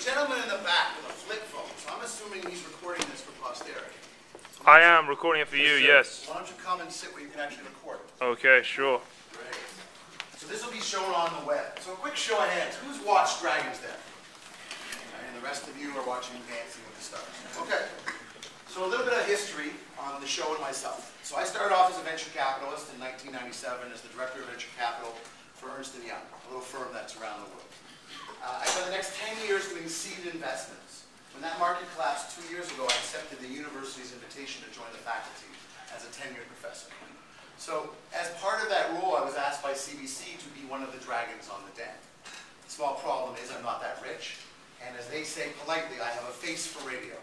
gentleman in the back with a flip phone, so I'm assuming he's recording this for posterity. I am recording it for you, yes. Why don't you come and sit where you can actually record it? Okay, sure. Great. So this will be shown on the web. So a quick show of hands. Who's watched Dragon's Den? And the rest of you are watching Dancing with the Stars. Okay. So a little bit of history on the show and myself. So I started off as a venture capitalist in 1997 as the director of venture capital for Ernst & Young, a little firm that's around the world. I spent the next 10 years doing seed investments. When that market collapsed 2 years ago, I accepted the university's invitation to join the faculty as a tenured professor. So as part of that role, I was asked by CBC to be one of the dragons on the den. The small problem is I'm not that rich, and as they say politely, I have a face for radio.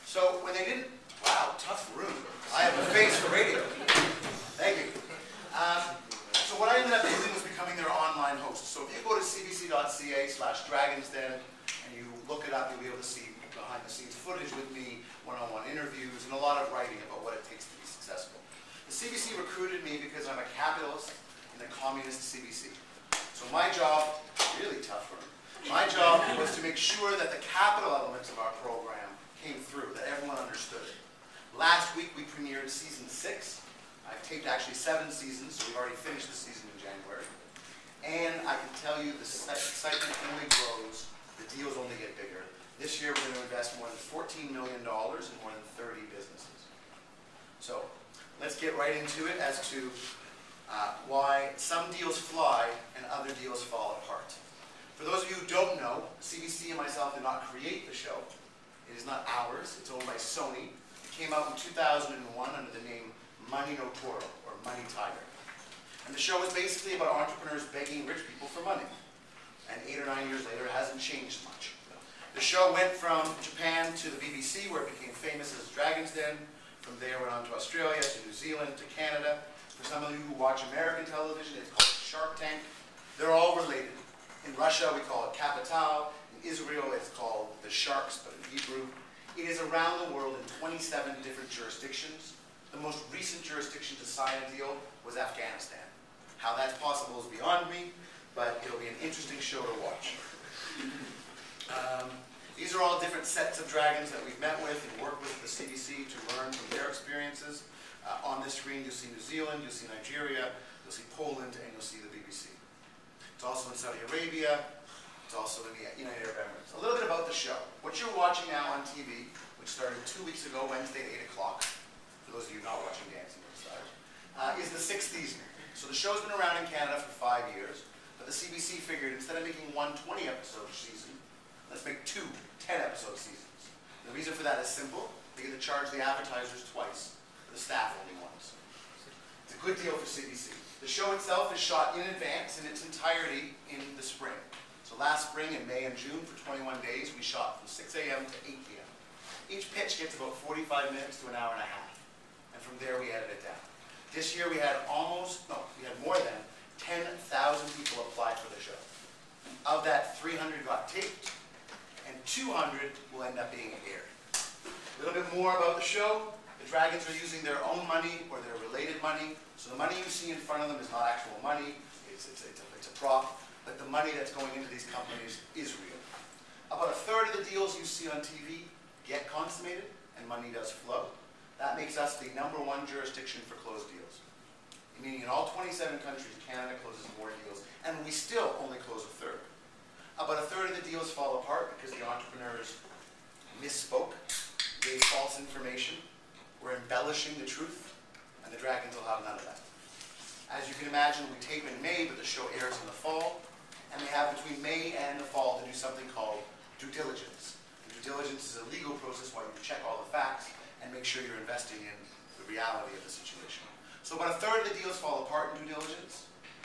So when they didn't, wow, tough room. I have a face for radio. Thank you. So what I ended up doing was becoming their online host. So if you go to cbc.ca/dragonsden and you look it up, you'll be able to see behind the scenes footage with me, one-on-one interviews, and a lot of writing about what it takes to be successful. The CBC recruited me because I'm a capitalist in a communist CBC. So my job, really tough room, my job was to make sure that the capital elements of our program came through, that everyone understood it. Last week we premiered season 6. I've taped actually 7 seasons, so we've already finished the season in January. And I can tell you the excitement only grows, the deals only get bigger. This year we're going to invest more than $14 million in more than 30 businesses. So let's get right into it as to why some deals fly and other deals fall apart. For those of you who don't know, CBC and myself did not create the show. It is not ours. It's owned by Sony. It came out in 2001 under the name Money No Toro, or Money Tiger. And the show is basically about entrepreneurs begging rich people for money. And 8 or 9 years later, it hasn't changed much. The show went from Japan to the BBC, where it became famous as Dragon's Den. From there, went on to Australia, to New Zealand, to Canada. For some of you who watch American television, it's called Shark Tank. They're all related. In Russia, we call it Capital. In Israel, it's called the Sharks, but in Hebrew. It is around the world in 27 different jurisdictions. The most recent jurisdiction to sign a deal was Afghanistan. How that's possible is beyond me, but it'll be an interesting show to watch. These are all different sets of dragons that we've met with and worked with the CBC to learn from their experiences. On this screen, you'll see New Zealand, you'll see Nigeria, you'll see Poland, and you'll see the BBC. It's also in Saudi Arabia. It's also in the United Arab Emirates. A little bit about the show. What you're watching now on TV, which started 2 weeks ago, Wednesday at 8 o'clock, for those of you not watching Dancing with the Stars, is the 6th season. So the show's been around in Canada for 5 years, but the CBC figured instead of making one 20-episode season, let's make 2 10-episode seasons. The reason for that is simple. They get to charge the advertisers twice, the staff only once. It's a good deal for CBC. The show itself is shot in advance in its entirety in the spring. So last spring in May and June for 21 days, we shot from 6 a.m. to 8 p.m. Each pitch gets about 45 minutes to an hour and a half. And from there we edit it down. This year we had more than 10,000 people apply for the show. Of that, 300 got taped, and 200 will end up being aired. A little bit more about the show. The dragons are using their own money or their related money. So the money you see in front of them is not actual money. It's a prop. But the money that's going into these companies is real. About a third of the deals you see on TV get consummated, and money does flow. That makes us the #1 jurisdiction for closed deals. Meaning in all 27 countries, Canada closes more deals, and we still only close a third. About a third of the deals fall apart because the entrepreneurs misspoke, gave false information, were embellishing the truth, and the dragons will have none of that. As you can imagine, we tape in May, but the show airs in the fall, and we have between May and the fall to do something called due diligence. And due diligence is a legal process where you check all the facts and make sure you're investing in the reality of the situation. So about a third of the deals fall apart in due diligence,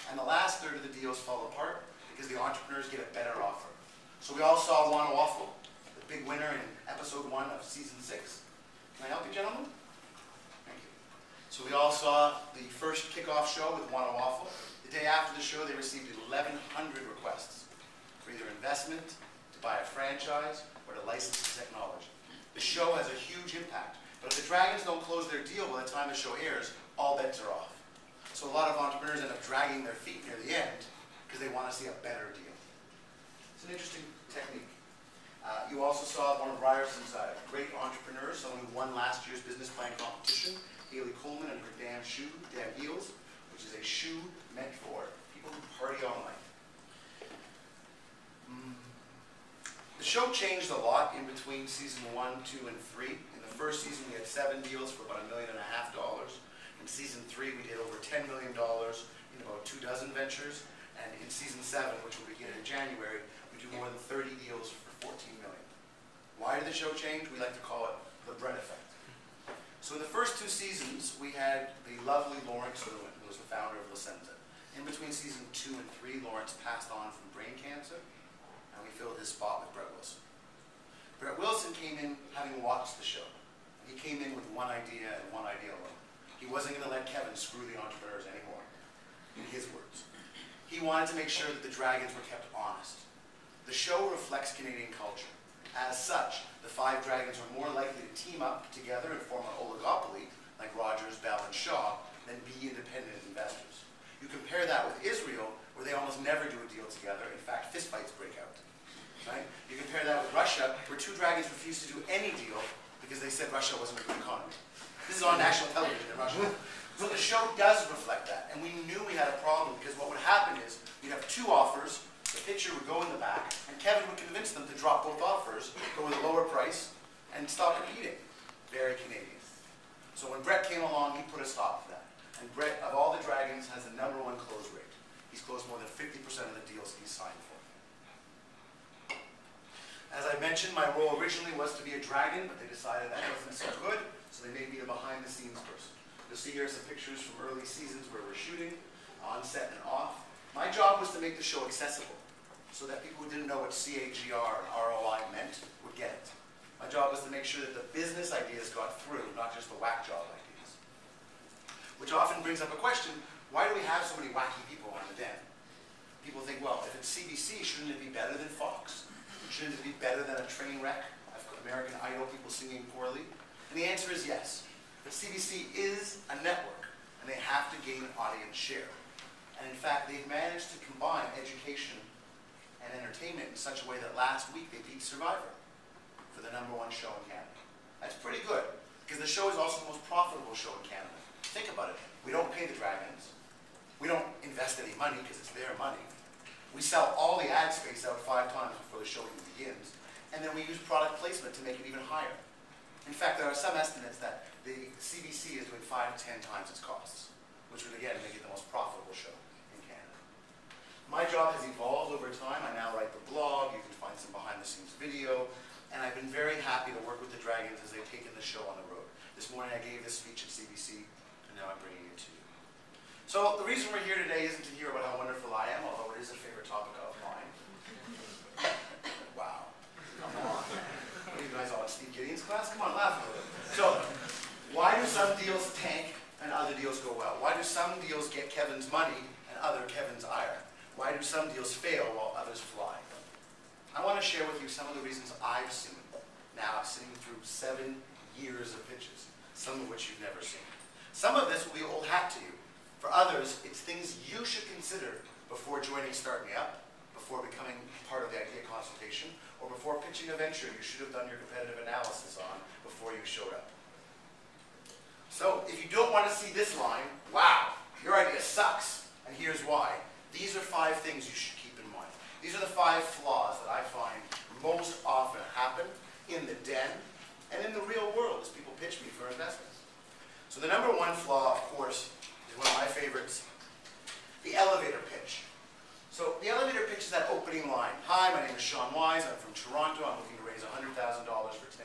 and the last third of the deals fall apart because the entrepreneurs get a better offer. So we all saw Wanna Waffle, the big winner in episode 1 of season 6. Can I help you, gentlemen? Thank you. So we all saw the first kickoff show with Wanna Waffle. The day after the show, they received 1,100 requests for either investment, to buy a franchise, or to license the technology. The show has a huge impact. But if the dragons don't close their deal by the time the show airs, all bets are off. So a lot of entrepreneurs end up dragging their feet near the end because they want to see a better deal. It's an interesting technique. entrepreneurs, someone who won last year's business plan competition, Haley Coleman and her Dan Heels, which is a shoe meant for people who party all night. The show changed a lot in between season 1, 2, and 3. In the first season, we had 7 deals for about $1.5 million. In season 3, we did over $10 million in about 24 ventures. And in season 7, which will begin in January, we do more than 30 deals for $14 million. Why did the show change? We like to call it the Brett effect. So in the first 2 seasons, we had the lovely Lawrence Lewin, who was the founder of La Senza. In between season 2 and 3, Lawrence passed on from brain cancer, and we filled his spot with Brett Wilson. Brett Wilson came in having watched the show. He came in with one idea and one idea alone. He wasn't going to let Kevin screw the entrepreneurs anymore, in his words. He wanted to make sure that the Dragons were kept honest. The show reflects Canadian culture. As such, the 5 Dragons are more likely to team up together and form an oligopoly, like Rogers, Bell, and Shaw, than be independent investors. You compare that with Israel, where they almost never do a deal together. In fact, fistfights break out. Right? You compare that with Russia, where 2 Dragons refused to do any deal because they said Russia wasn't a good economy. This is on national television in Russia. So the show does reflect that, and we knew we had a problem because what would happen is we'd have 2 offers, the pitcher would go in the back, and Kevin would convince them to drop both offers, go with a lower price, and stop competing. Very Canadian. So when Brett came along, he put a stop to that. And Brett, of all the Dragons, has the #1 close rate. He's closed more than 50% of the deals he's signed for. As I mentioned, my role originally was to be a Dragon, but they decided that wasn't so good, so they made me a behind-the-scenes person. You'll see here some pictures from early seasons where we're shooting, on set and off. My job was to make the show accessible, so that people who didn't know what CAGR and ROI meant would get it. My job was to make sure that the business ideas got through, not just the whack job ideas. Which often brings up a question, why do we have so many wacky people on the Den? People think, well, if it's CBC, shouldn't it be better than Fox? Shouldn't it be better than a train wreck? American Idol, people singing poorly? And the answer is yes. But CBC is a network, and they have to gain audience share. And in fact, they've managed to combine education and entertainment in such a way that last week they beat Survivor for the #1 show in Canada. That's pretty good, because the show is also the most profitable show in Canada. Think about it. We don't pay the Dragons. We don't invest any money, because it's their money. We sell all the ad space out 5 times before the show even begins, and then we use product placement to make it even higher. In fact, there are some estimates that the CBC is doing 5 to 10 times its costs, which would again make it the most profitable show in Canada. My job has evolved over time. I now write the blog. You can find some behind-the-scenes video, and I've been very happy to work with the Dragons as they've taken the show on the road. This morning I gave this speech at CBC, and now I'm bringing it to you. So the reason we're here today isn't to hear about how wonderful I am, although it is a favorite topic of mine. Wow. Come on. What are you guys all in Steve Gideon's class? Come on, laugh a little. So, why do some deals tank and other deals go well? Why do some deals get Kevin's money and other Kevin's ire? Why do some deals fail while others fly? I want to share with you some of the reasons I've seen now sitting through 7 years of pitches, some of which you've never seen. Some of this will be old hat to you. For others, it's things you should consider before joining Start Me Up, before becoming part of the idea consultation, or before pitching a venture you should have done your competitive analysis on before you showed up. So, if you don't want to see this line, wow, your idea sucks, and here's why. These are 5 things you should keep in mind. These are the 5 flaws that I find most often happen in the Den and in the real world as people pitch me for investments. So the #1 flaw, of course, is one of my favorites, the elevator pitch. So the elevator pitch is that opening line. Hi, my name is Sean Wise. I'm from Toronto. I'm looking to raise $100,000 for 10%.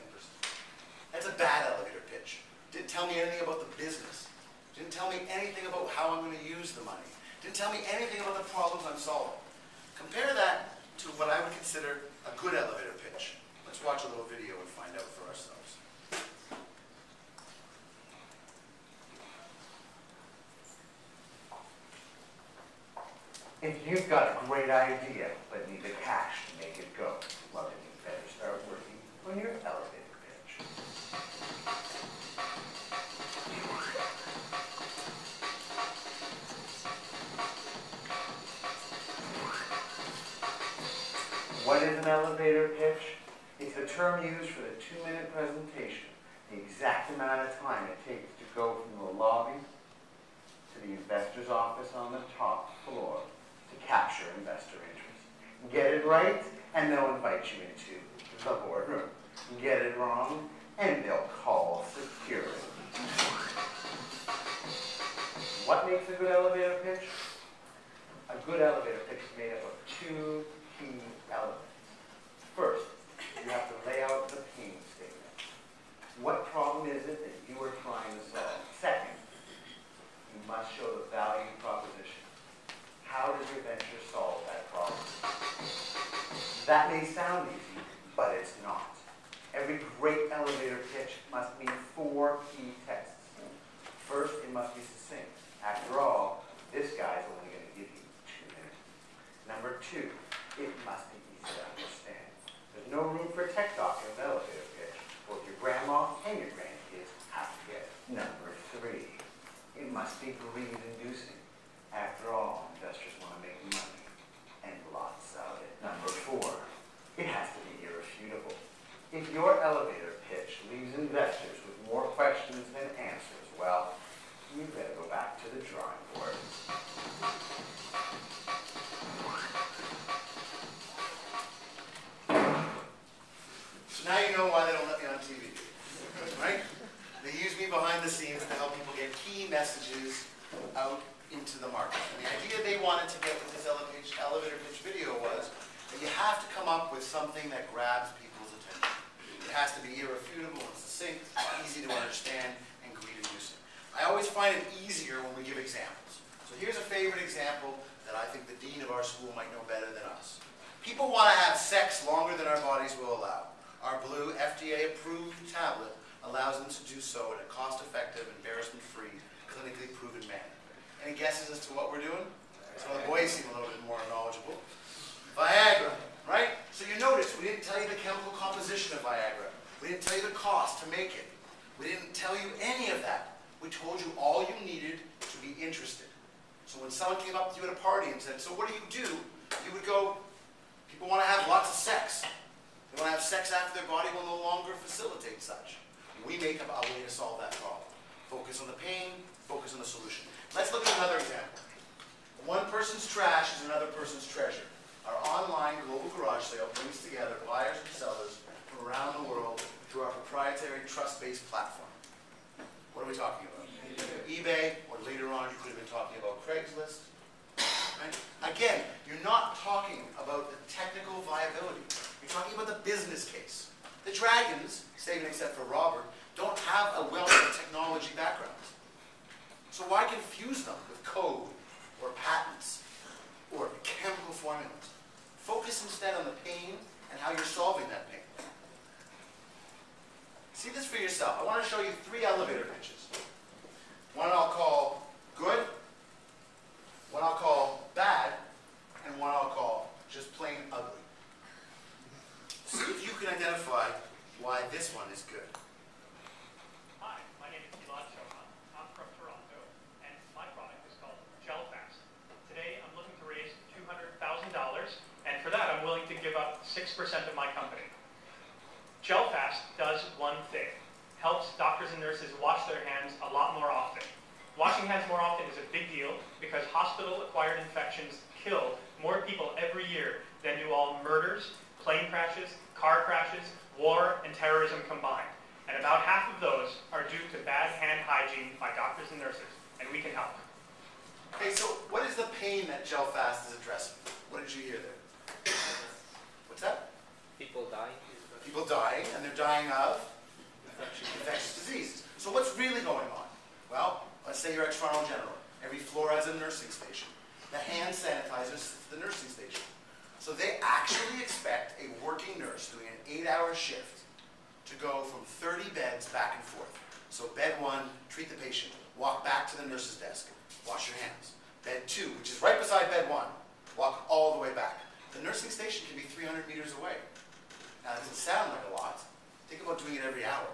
That's a bad elevator pitch. Didn't tell me anything about the business. Didn't tell me anything about how I'm going to use the money. Didn't tell me anything about the problems I'm solving. Compare that to what I would consider a good elevator pitch. Let's watch a little video and find out for ourselves. If you've got a great idea but need the cash to make it go, well then you better start working on your elevator pitch. What is an elevator pitch? It's the term used for the 2-minute presentation, the exact amount of time it takes to go from the lobby to the investor's office on the top floor to capture investor interest. Get it right, and they'll invite you into the boardroom. Get it wrong, and they'll call security. What makes a good elevator pitch? A good elevator pitch is made up of 2 key elements. First, you have to lay out the pain statement. What problem is it that you are trying to solve? Second, you must show the value proposition. How does your venture solve that problem? That may sound easy, but it's not. Every great elevator pitch must meet 4 key tests. First, it must be succinct. After all, this guy's only going to give you 2 minutes. Number 2, it must be easy to understand. There's no room for tech talk in an elevator pitch. Both your grandma and your grandkids have to get it. Number 3, it must be greed-inducing. After all, investors want to make money, and lots of it. Number 4, it has to be irrefutable. If your elevator pitch leaves investors with more questions than answers, well, you better go back to the drawing board. So now you know why they don't let me on TV, right? They use me behind the scenes to help people get key messages out into the market. And the idea they wanted to get with this elevator pitch video was that you have to come up with something that grabs people's attention. It has to be irrefutable and succinct, easy to understand, and greed-inducing. I always find it easier when we give examples. So here's a favorite example that I think the dean of our school might know better than us. People want to have sex longer than our bodies will allow. Our blue FDA-approved tablet allows them to do so in a cost-effective, embarrassment-free, clinically proven manner. Any guesses as to what we're doing? Some of the boys seem a little bit more knowledgeable. Viagra, right? So you notice we didn't tell you the chemical composition of Viagra. We didn't tell you the cost to make it. We didn't tell you any of that. We told you all you needed to be interested. So when someone came up to you at a party and said, so what do? You would go, people want to have lots of sex. They want to have sex after their body will no longer facilitate such. We make up a way to solve that problem. Focus on the pain, focus on the solution. Let's look at another example. One person's trash is another person's treasure. Our online global garage sale brings together buyers and sellers from around the world through our proprietary trust-based platform. What are we talking about? eBay, or later on you could have been talking about Craigslist. Right? Again, you're not talking about the technical viability. You're talking about the business case. The Dragons, save and except for Robert, don't have a wealth of technology background. So why confuse them with code or patents or chemical formulas? Focus instead on the pain and how you're solving that pain. See this for yourself. I want to show you 3 elevator pitches. One I'll call good, one I'll call bad, and one I'll call just plain ugly. See if you can identify why this one is good. Hi, my name is Vid00001. I'm from Toronto, and my product is called GelFast. Today, I'm looking to raise $200,000, and for that, I'm willing to give up 6% of my company. GelFast does one thing: helps doctors and nurses wash their hands a lot more often. Washing hands more often is a big deal because hospital-acquired infections kill more people every year than do all murders, plane crashes, car crashes, war, and terrorism combined. And about half of those are due to bad hand hygiene by doctors and nurses, and we can help. Okay, so what is the pain that GelFast is addressing? What did you hear there? What's that? People dying. People dying, and they're dying of infectious diseases. So what's really going on? Well, let's say you're at Toronto General. Every floor has a nursing station. The hand sanitizers at the nursing station. So they actually expect a working nurse doing an 8-hour shift to go from 30 beds back and forth. So bed 1, treat the patient. Walk back to the nurse's desk. Wash your hands. Bed 2, which is right beside bed 1. Walk all the way back. The nursing station can be 300 meters away. Now, that doesn't sound like a lot. Think about doing it every hour.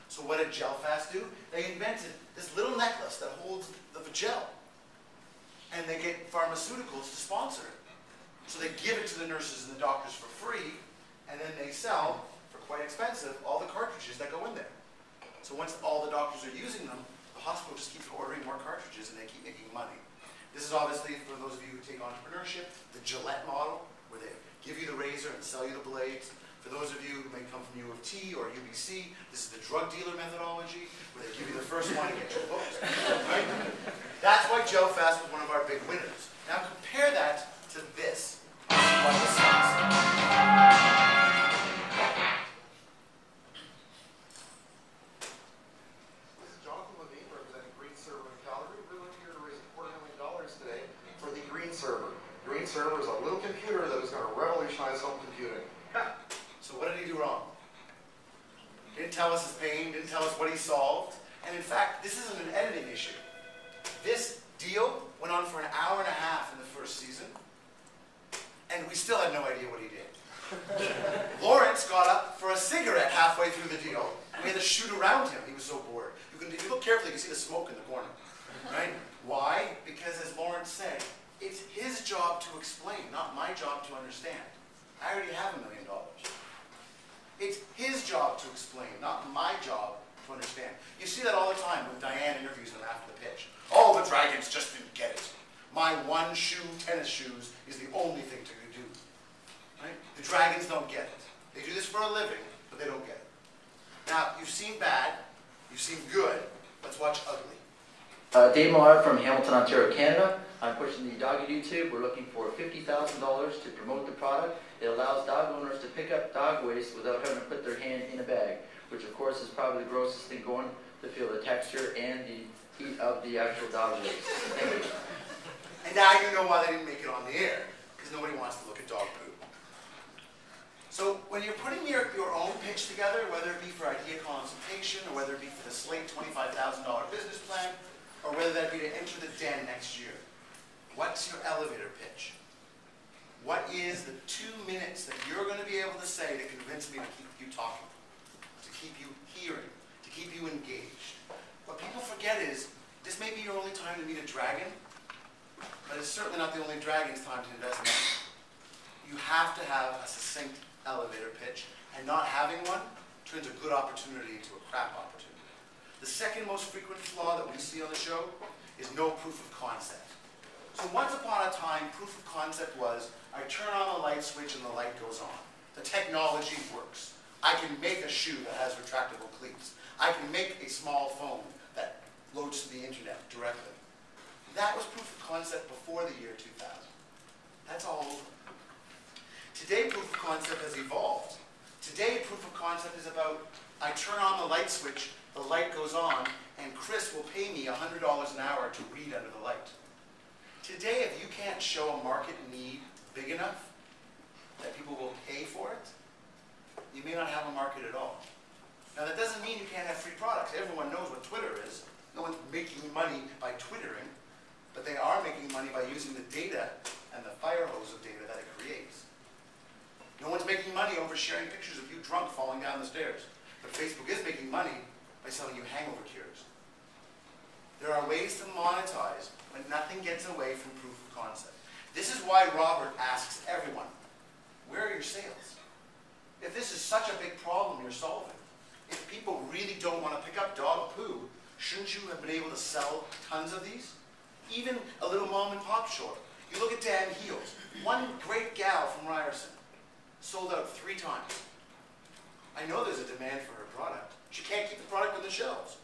So what did GelFast do? They invented this little necklace that holds the gel. And they get pharmaceuticals to sponsor it. So they give it to the nurses and the doctors for free, and then they sell quite expensive, all the cartridges that go in there. So once all the doctors are using them, the hospital just keeps ordering more cartridges and they keep making money. This is obviously, for those of you who take entrepreneurship, the Gillette model, where they give you the razor and sell you the blades. For those of you who may come from U of T or UBC, this is the drug dealer methodology, where they give you the first one and get you hooked. Right? That's why Gel Fast was one of our big winners. Now compare that to this. What this is. Today for the Green Server. Green Server is a little computer that is going to revolutionize home computing. So what did he do wrong? Didn't tell us his pain, didn't tell us what he solved. And in fact, this isn't an editing issue. This deal went on for an hour and a half in the first season, and we still had no idea what he did. Lawrence got up for a cigarette halfway through the deal. We had to shoot around him. He was so bored. If you look carefully, you can see the smoke in the corner. Right? Why? Because as Lawrence said, it's his job to explain, not my job to understand. I already have $1 million. It's his job to explain, not my job to understand. You see that all the time when Diane interviews them after the pitch. Oh, the Dragons just didn't get it. My one shoe, tennis shoes, is the only thing to do. Right? The Dragons don't get it. They do this for a living, but they don't get it. Now, you've seen bad, you've seen good. Let's watch ugly. Dave Millard from Hamilton, Ontario, Canada. I'm pushing the Doggy YouTube. We're looking for $50,000 to promote the product. It allows dog owners to pick up dog waste without having to put their hand in a bag, which of course is probably the grossest thing going, to feel the texture and the heat of the actual dog waste. Thank you. And now you know why they didn't make it on the air, because nobody wants to look at dog poop. So when you're putting your own pitch together, whether it be for idea consultation, or whether it be for the Slate $25,000 business plan, or whether that be to enter the den next year, what's your elevator pitch? What is the 2 minutes that you're going to be able to say to convince me to keep you talking, to keep you hearing, to keep you engaged? What people forget is, this may be your only time to meet a dragon, but it's certainly not the only dragon's time to invest money. You have to have a succinct elevator pitch, and not having one turns a good opportunity into a crap opportunity. The second most frequent flaw that we see on the show is no proof of concept. So once upon a time, proof of concept was, I turn on the light switch and the light goes on. The technology works. I can make a shoe that has retractable cleats. I can make a small phone that loads to the internet directly. That was proof of concept before the year 2000. That's all over. Today, proof of concept has evolved. Today, proof of concept is about, I turn on the light switch, the light goes on, and Chris will pay me $100 an hour to read under the light. Today, if you can't show a market need big enough that people will pay for it, you may not have a market at all. Now, that doesn't mean you can't have free products. Everyone knows what Twitter is. No one's making money by twittering, but they are making money by using the data and the fire hose of data that it creates. No one's making money over sharing pictures of you drunk falling down the stairs. But Facebook is making money by selling you hangover cures. There are ways to monetize when nothing gets away from proof of concept. This is why Robert asks everyone, where are your sales? If this is such a big problem you're solving, if people really don't want to pick up dog poo, shouldn't you have been able to sell tons of these? Even a little mom and pop shop. You look at Dan Heels, one great gal from Ryerson, sold out 3 times. I know there's a demand for her product. She can't keep the product on the shelves,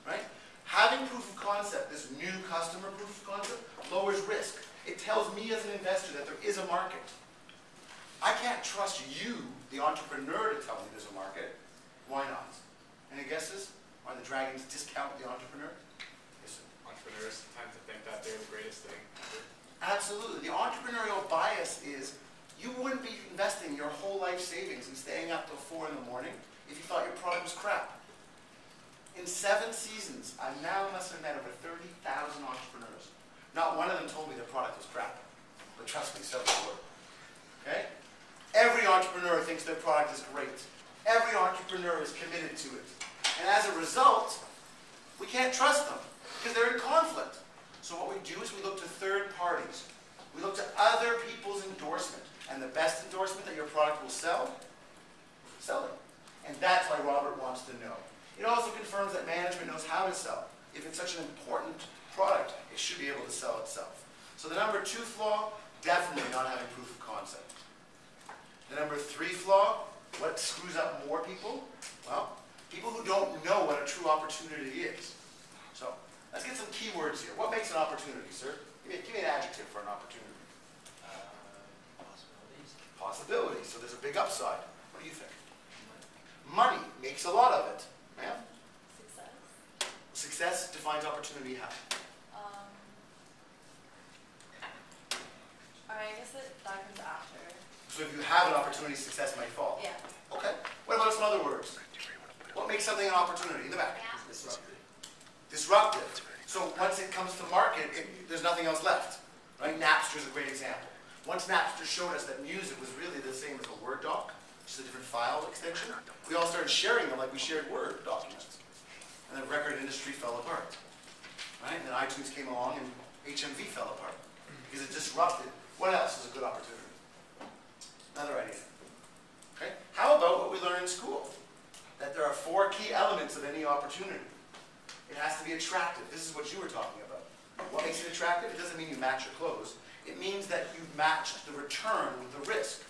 right? Having proof of concept, this new customer proof of concept, lowers risk. It tells me as an investor that there is a market. I can't trust you, the entrepreneur, to tell me there's a market. Why not? Any guesses? Why the Dragons discount the entrepreneur? Yes, sir. Entrepreneurs tend to think that they're the greatest thing ever. Absolutely. The entrepreneurial bias is you wouldn't be investing your whole life savings and staying up till 4 in the morning if you thought your product was crap. In 7 seasons, I now must have met over 30,000 entrepreneurs. Not one of them told me their product was crap. But trust me, so were. Okay? Every entrepreneur thinks their product is great. Every entrepreneur is committed to it. And as a result, we can't trust them because they're in conflict. So what we do is we look to third parties. We look to other people's endorsement. And the best endorsement that your product will sell, sell it. And that's why Robert wants to know. It also confirms that management knows how to sell. If it's such an important product, it should be able to sell itself. So the number 2 flaw, definitely not having proof of concept. The number 3 flaw, what screws up more people? Well, people who don't know what a true opportunity is. So let's get some keywords here. What makes an opportunity, sir? Give me an adjective for an opportunity. Possibilities. Possibilities. So there's a big upside. What do you think? Money makes a lot of it. Ma'am? Success. Success defines opportunity how? I guess that comes after. So if you have an opportunity, success might fall. Yeah. Okay. What about some other words? What makes something an opportunity? In the back. Disruptive. Disruptive. So once it comes to market, there's nothing else left. Right? Napster is a great example. Once Napster showed us that music was really the same as a Word doc, just a different file extension, we all started sharing them like we shared Word documents. And the record industry fell apart. Right? And then iTunes came along and HMV fell apart because it disrupted. What else is a good opportunity? Another idea. Okay? How about what we learn in school? That there are 4 key elements of any opportunity. It has to be attractive. This is what you were talking about. What makes it attractive? It doesn't mean you match your clothes. It means that you've matched the return with the risk.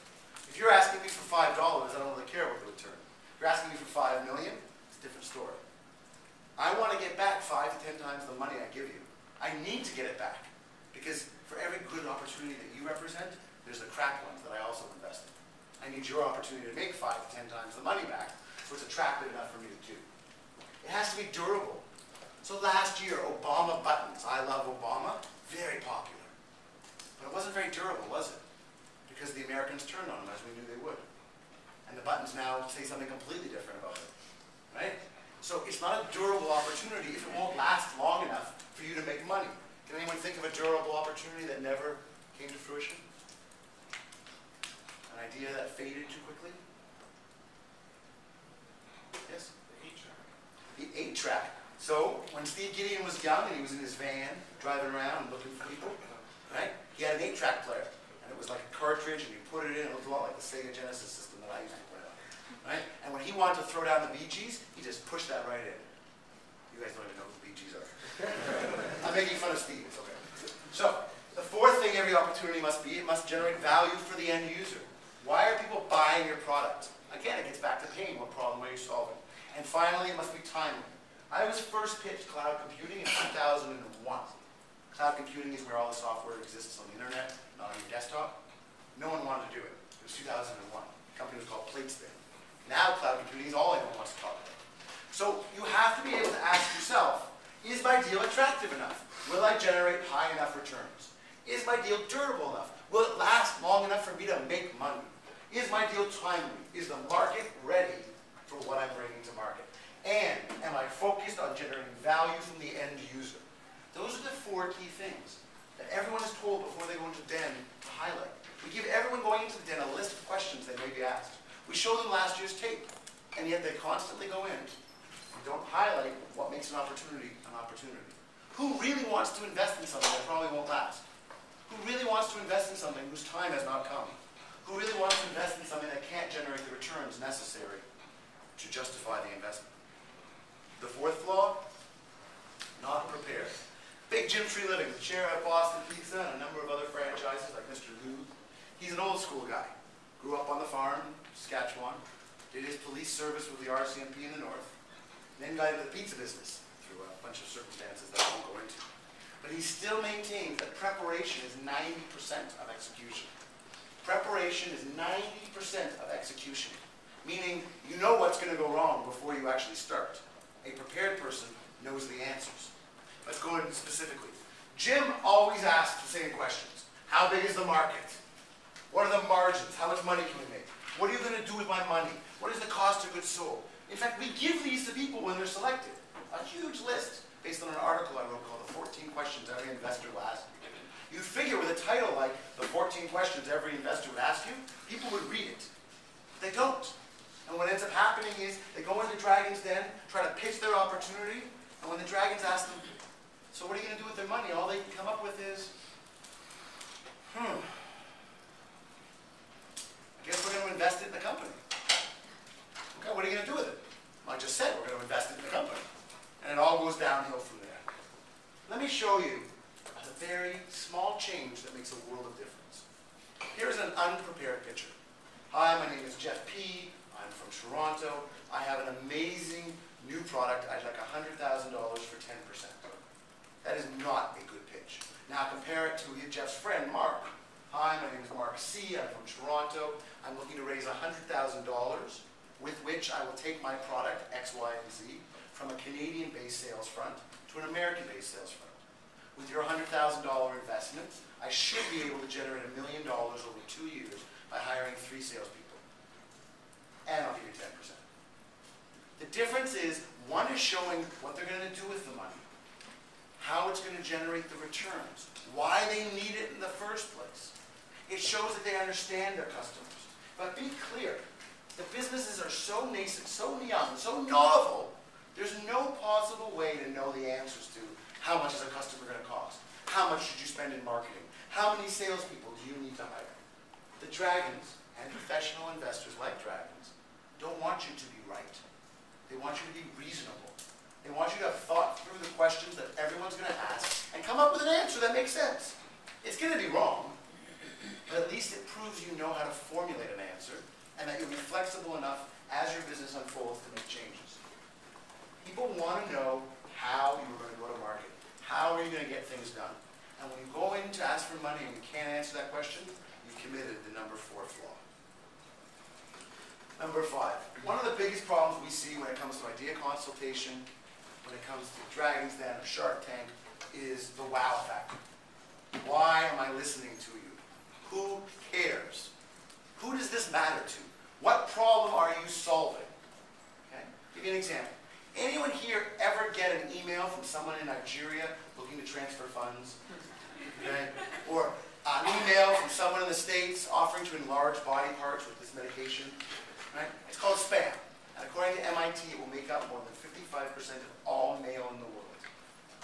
If you're asking me for $5, I don't really care about the return. If you're asking me for $5 million, it's a different story. I want to get back 5 to 10 times the money I give you. I need to get it back. Because for every good opportunity that you represent, there's the crap ones that I also invest in. I need your opportunity to make 5 to 10 times the money back, so it's attractive enough for me to do. It has to be durable. So last year, Obama buttons, I love Obama, very popular. But it wasn't very durable, was it? Because the Americans turned on them as we knew they would. And the buttons now say something completely different about it. Right? So it's not a durable opportunity if it won't last long enough for you to make money. Can anyone think of a durable opportunity that never came to fruition? An idea that faded too quickly? Yes? The 8-track. So when Steve Gideon was young and he was in his van driving around and looking for people, right? He had an 8-track player. And it was like a cartridge and you put it in, it looked a lot like the Sega Genesis system that I used to play on. Right? And when he wanted to throw down the Bee Gees, he just pushed that right in. You guys don't even know who the Bee Gees are. I'm making fun of Steve, it's okay. So, the 4th thing every opportunity must be, it must generate value for the end user. Why are people buying your product? Again, it gets back to pain. What problem are you solving? And finally, it must be timely. I was first pitched cloud computing in 2001. Cloud computing is where all the software exists on the internet, not on your desktop. No one wanted to do it. It was 2001. The company was called Platespin. Now cloud computing is all anyone wants to talk about. So you have to be able to ask yourself, is my deal attractive enough? Will I generate high enough returns? Is my deal durable enough? Will it last long enough for me to make money? Is my deal timely? Is the market ready for what I'm bringing to market? And am I focused on generating value from the end user? Those are the 4 key things that everyone is told before they go into the den to highlight. We give everyone going into the den a list of questions they may be asked. We show them last year's tape, and yet they constantly go in and don't highlight what makes an opportunity an opportunity. Who really wants to invest in something that probably won't last? Who really wants to invest in something whose time has not come? Who really wants to invest in something that can't generate the returns necessary to justify the investment? The 4th flaw, not prepared. Big Jim Tree Living, the chair at Boston Pizza and a number of other franchises like Mr. Lou. He's an old school guy. Grew up on the farm in Saskatchewan, did his police service with the RCMP in the north, and then got into the pizza business through a bunch of circumstances that I won't go into. But he still maintains that preparation is 90% of execution. Preparation is 90% of execution, meaning you know what's going to go wrong before you actually start. A prepared person knows the answers. Let's go into specifically. Jim always asks the same questions. How big is the market? What are the margins? How much money can we make? What are you going to do with my money? What is the cost of goods sold? In fact, we give these to people when they're selected. A huge list based on an article I wrote called The 14 Questions Every Investor Will Ask You. You'd figure with a title like The 14 Questions Every Investor Would Ask You, people would read it. But they don't. And what ends up happening is they go into Dragon's Den, try to pitch their opportunity, and when the Dragons ask them, so what are you going to do with their money? All they can come up with is, I guess we're going to invest it in the company. Okay, what are you going to do me show you a very small change that makes a world of difference. Here's an unprepared picture. Hi, my name is Jeff P. I'm from Toronto. I have an amazing new product. I'd like $100,000 for 10%. That is not a good pitch. Now compare it to Jeff's friend, Mark. Hi, my name is Mark C. I'm from Toronto. I'm looking to raise $100,000 with which I will take my product, X, Y, and Z, from a Canadian-based sales front to an American-based sales front. With your $100,000 investment, I should be able to generate $1 million over 2 years by hiring 3 salespeople. And I'll give you 10%. The difference is, one is showing what they're going to do with the money, how it's going to generate the returns, why they need it in the first place. It shows that they understand their customers. But be clear, the businesses are so nascent, so young, so novel, there's no possible way to know the answers to how much is a customer going to cost, how much should you spend in marketing, how many salespeople do you need to hire. The dragons and professional investors like dragons don't want you to be right. They want you to be reasonable. They want you to have thought through the questions that everyone's going to ask and come up with an answer that makes sense. It's going to be wrong, but at least it proves you know how to formulate an answer and that you'll be flexible enough as your business unfolds to make changes. People want to know how you are going to go to market. How are you going to get things done? And when you go in to ask for money and you can't answer that question, you've committed the number 4 flaw. Number 5. One of the biggest problems we see when it comes to idea consultation, when it comes to Dragon's Den or Shark Tank, is the wow factor. Why am I listening to you? Who cares? Who does this matter to? What problem are you solving? Okay? Give you an example. Anyone here ever get an email from someone in Nigeria looking to transfer funds? Okay? Or an email from someone in the States offering to enlarge body parts with this medication? Right? It's called spam. And according to MIT, it will make up more than 55% of all mail in the world.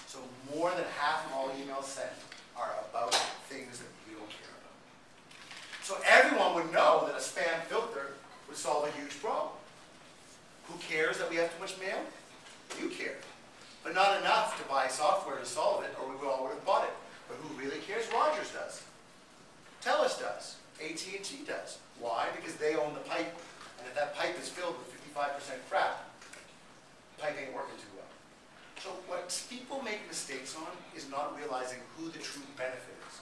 So more than half of all emails sent are about things that you don't care about. So everyone would know that a spam filter would solve a huge problem. Who cares that we have too much mail? You care. But not enough to buy software to solve it, or we all would have bought it. But who really cares? Rogers does. TELUS does. AT&T does. Why? Because they own the pipe. And if that pipe is filled with 55% crap, the pipe ain't working too well. So what people make mistakes on is not realizing who the true benefit is.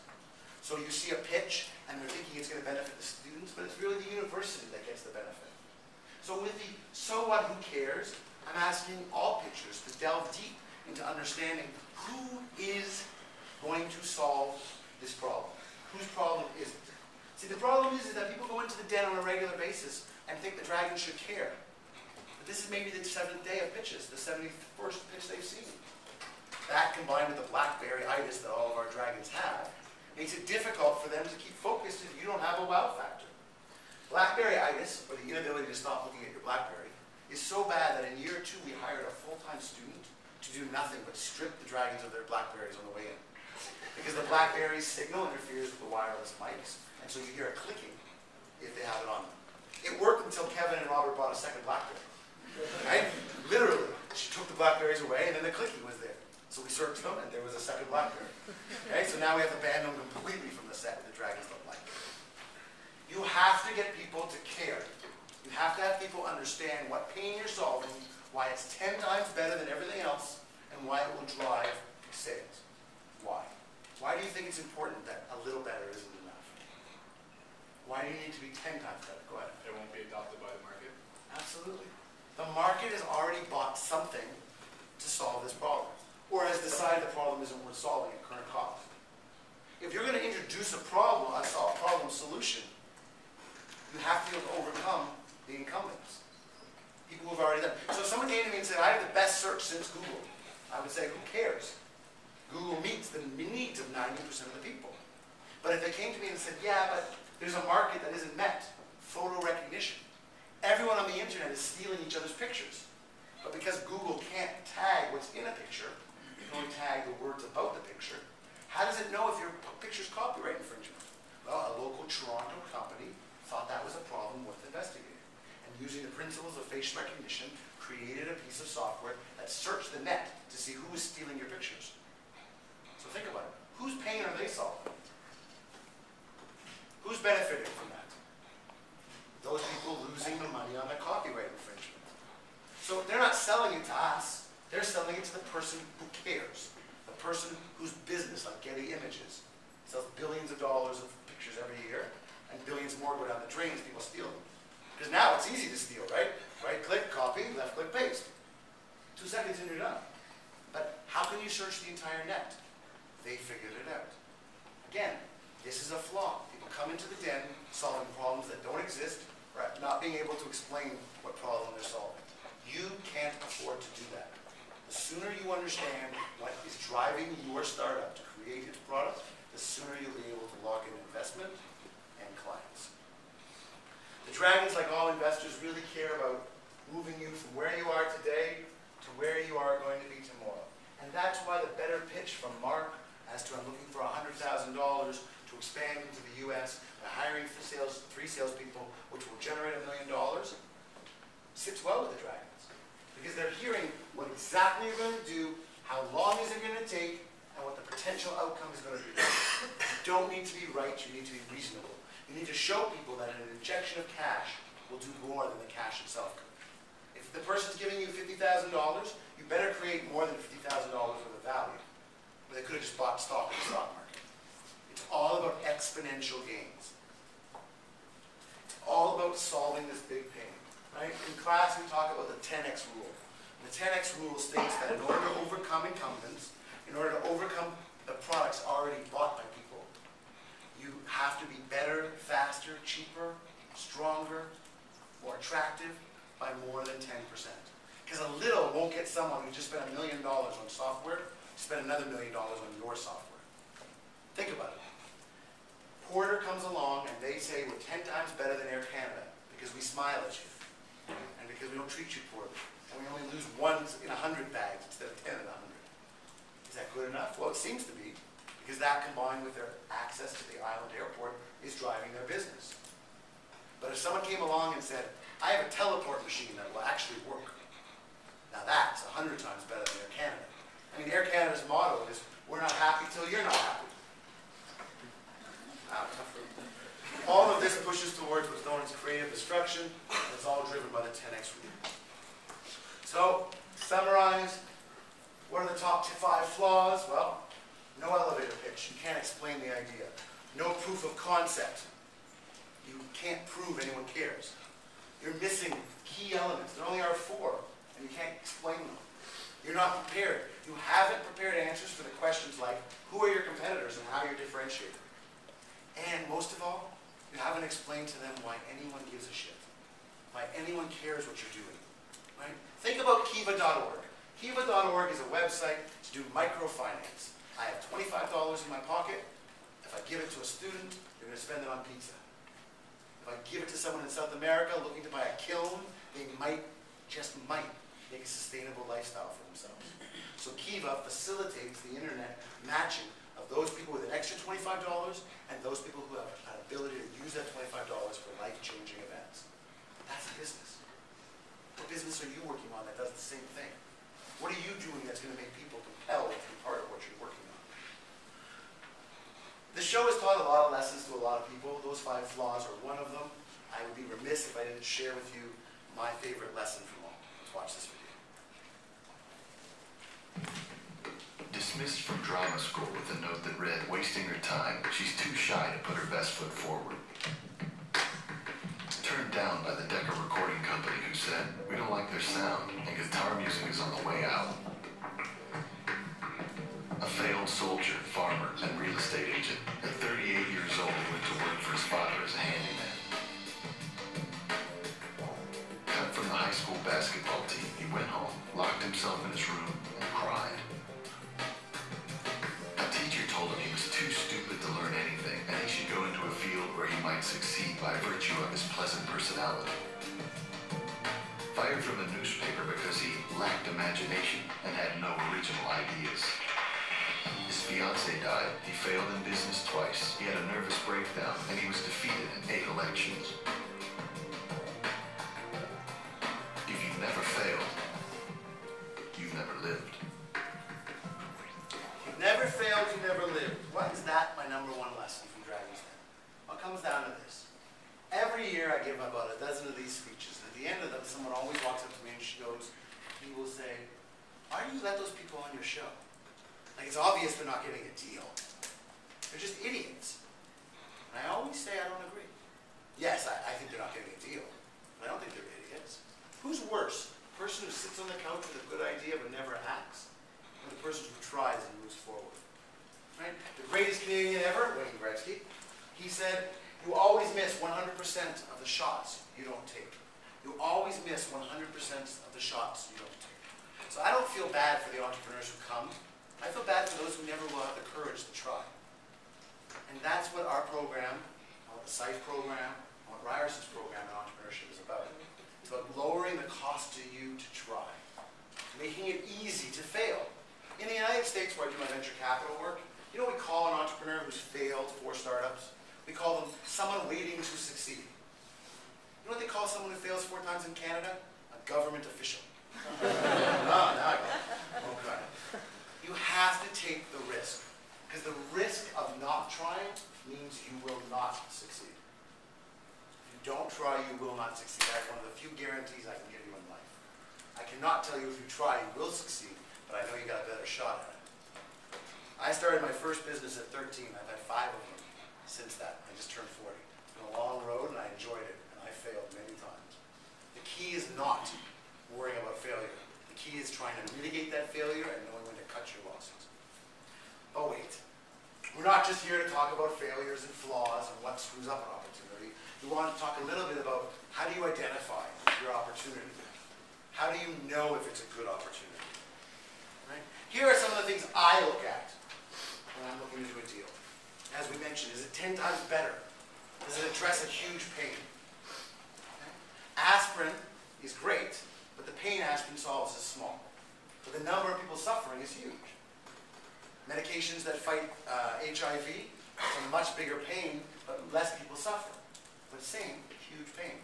So you see a pitch, and they're thinking it's going to benefit the students, but it's really the university that gets the benefit. So with the so what, who cares, I'm asking all pitchers to delve deep into understanding who is going to solve this problem. Whose problem is it? See, the problem is that people go into the den on a regular basis and think the Dragons should care. But this is maybe the 7th day of pitches, the 71st pitch they've seen. That, combined with the Blackberry-itis that all of our Dragons have, makes it difficult for them to keep focused if you don't have a wow factor. Blackberry-itis, or the inability to stop looking at your BlackBerry, is so bad that in year 2 we hired a full-time student to do nothing but strip the Dragons of their Blackberries on the way in. Because the BlackBerry's signal interferes with the wireless mics, and so you hear a clicking if they have it on them. It worked until Kevin and Robert bought a second BlackBerry. Right? Literally. She took the BlackBerries away and then the clicking was there. So we searched them and there was a second BlackBerry. Okay? So now we have to ban them completely from the set that the Dragons don't like. You have to get people to care. You have to have people understand what pain you're solving, why it's 10 times better than everything else, and why it will drive sales. Why? Why do you think it's important that a little better isn't enough? Why do you need to be 10 times better? Go ahead. It won't be adopted by the market. Absolutely. The market has already bought something to solve this problem, or has decided the problem isn't worth solving at current cost. If you're going to introduce a problem solution, you have to be able to overcome the incumbents. People who've already done. So if someone came to me and said, I have the best search since Google, I would say, who cares? Google meets the needs of 90% of the people. But if they came to me and said, yeah, but there's a market that isn't met, photo recognition. Everyone on the internet is stealing each other's pictures. But because Google can't tag what's in a picture, it can only tag the words about the picture, how does it know if your picture's copyright infringement? Well, a local Toronto company thought that was a problem worth investigating. And using the principles of facial recognition, created a piece of software that searched the net to see who was stealing your pictures. So think about it. Whose pain are they solving? Who's benefiting from that? Those people losing the money on the copyright infringement. So they're not selling it to us. They're selling it to the person who cares. The person whose business, like Getty Images, sells billions of dollars of pictures every year, and billions more go down the drain as people steal them. Because now it's easy to steal, right? Right-click, copy, left-click, paste. 2 seconds and you're done. But how can you search the entire net? They figured it out. Again, this is a flaw. People come into the den solving problems that don't exist, or not being able to explain what problem they're solving. You can't afford to do that. The sooner you understand what is driving your startup to create its product, the sooner you'll be able to lock in investment and clients. The dragons, like all investors, really care about moving you from where you are today to where you are going to be tomorrow. And that's why the better pitch from Mark as to I'm looking for $100,000 to expand into the US by hiring 3 salespeople, which will generate $1 million, sits well with the dragons. Because they're hearing what exactly you're going to do, how long is it going to take, and what the potential outcome is going to be. You don't need to be right, you need to be reasonable. You need to show people that an injection of cash will do more than the cash itself could. If the person's giving you $50,000, you better create more than $50,000 worth of value. But they could have just bought stock in the stock market. It's all about exponential gains. It's all about solving this big pain. Right? In class, we talk about the 10x rule. And the 10x rule states that in order to overcome incumbents, in order to overcome the products already bought by people, you have to be better, faster, cheaper, stronger, more attractive by more than 10%. Because a little won't get someone who just spent $1 million on software to spend another $1 million on your software. Think about it. Porter comes along and they say we're 10 times better than Air Canada because we smile at you and because we don't treat you poorly and we only lose 1 in 100 bags instead of 10 in 100. Is that good enough? Well, it seems to be, because that combined with their access to the island airport is driving their business. But if someone came along and said, I have a teleport machine that will actually work, now that's 100 times better than Air Canada. I mean, Air Canada's motto is, we're not happy till you're not happy. All of this pushes towards what's known as creative destruction, and it's all driven by the 10x rule. So, to summarize, what are the top 5 flaws? Well, no elevator pitch. You can't explain the idea. No proof of concept. You can't prove anyone cares. You're missing key elements. There only are 4, and you can't explain them. You're not prepared. You haven't prepared answers for the questions like, who are your competitors and how you're differentiated? And most of all, you haven't explained to them why anyone gives a shit. Why anyone cares what you're doing. Right? Think about Kiva.org. Kiva.org is a website to do microfinance. I have $25 in my pocket. If I give it to a student, they're going to spend it on pizza. If I give it to someone in South America looking to buy a kiln, they might, just might, make a sustainable lifestyle for themselves. So Kiva facilitates the internet matching of those people with an extra $25 and those people who have an ability to use that $25 for life-changing events. That's a business. What business are you working on that does the same thing? What are you doing that's going to make people compelled to be part of what you're working on? The show has taught a lot of lessons to a lot of people. Those 5 flaws are one of them. I would be remiss if I didn't share with you my favorite lesson from all. Let's watch this video. Dismissed from drama school with a note that read, wasting her time, she's too shy to put her best foot forward. Turned down by the Decca recording company who said, we don't like their sound and guitar music is on the way out. A failed soldier, farmer, and real estate agent, at 38 years old, went to work for his father as a handyman. Cut from the high school basketball team, he went home, locked himself in his room, and cried. A teacher told him he was too stupid to learn anything, and he should go into a field where he might succeed by virtue of his pleasant personality. Fired from a newspaper because he lacked imagination and had no original ideas. His fiancée died, he failed in business twice, he had a nervous breakdown, and he was defeated in 8 elections. If you've never failed, you've never lived. You've never failed, you've give about a dozen of these speeches. And at the end of them, someone always walks up to me and she goes, he will say, why do you let those people on your show? Like, it's obvious they're not getting a deal. They're just idiots. And I always say I don't agree. Yes, I think they're not getting a deal, but I don't think they're idiots. Who's worse? The person who sits on the couch with a good idea but never acts, or the person who tries and moves forward? Right? The greatest Canadian ever, Wayne Gretzky, he said, you always miss 100% of the shots you don't take. You always miss 100% of the shots you don't take. So I don't feel bad for the entrepreneurs who come. I feel bad for those who never will have the courage to try. And that's what our program, what the SIFE program, what Ryerson's program in entrepreneurship is about. It's about lowering the cost to you to try, making it easy to fail. In the United States, where I do my venture capital work, you know what we call an entrepreneur who's failed 4 startups? We call them someone waiting to succeed. You know what they call someone who fails 4 times in Canada? A government official. Now I go. Okay. You have to take the risk, because the risk of not trying means you will not succeed. If you don't try, you will not succeed. That's one of the few guarantees I can give you in life. I cannot tell you if you try, you will succeed, but I know you got a better shot at it. I started my first business at 13. I've had 5 of them since that. I just turned 40. It's been a long road, and I enjoyed it, and I failed many times. The key is not worrying about failure. The key is trying to mitigate that failure and knowing when to cut your losses. Oh wait, we're not just here to talk about failures and flaws and what screws up an opportunity. We want to talk a little bit about how do you identify your opportunity? How do you know if it's a good opportunity? Right? Here are some of the things I look at when I'm looking to do a deal. As we mentioned, is it 10 times better? Does it address a huge pain? Okay. Aspirin is great, but the pain aspirin solves is small. But the number of people suffering is huge. Medications that fight HIV, it's a much bigger pain, but less people suffer. But same, huge pain.